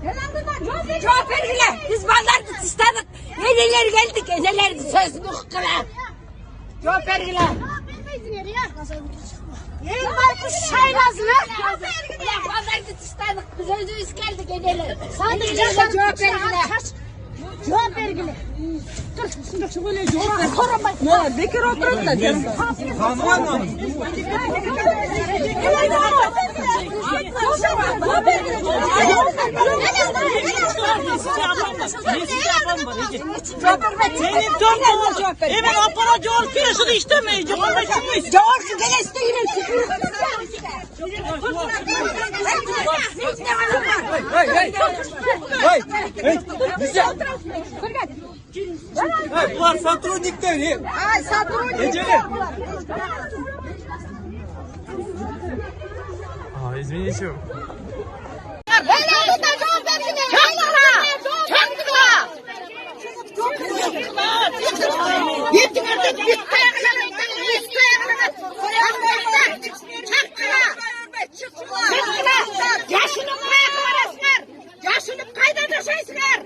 Cevap verdiler. Biz pazarda istedik. Neler geldik, neler söz muhkıla. Cevap verdiler. Ey baykuş şaylazına. Pazarda istedik. Biz özümüz geldik, neler. Sadece Cevap verdiler. Cevap vergili. Dur, şu böyle cevap ver. Ne? Bekir oturun da canım. Benim torunum hemen aparacı olmuyorsun istemeyecek. Cevap gel isteyin. Bunlar Satronik'ten iyi. Ay Satronik. Eceli. İzmini içiyorum. Yaşını kayda düşeysizler.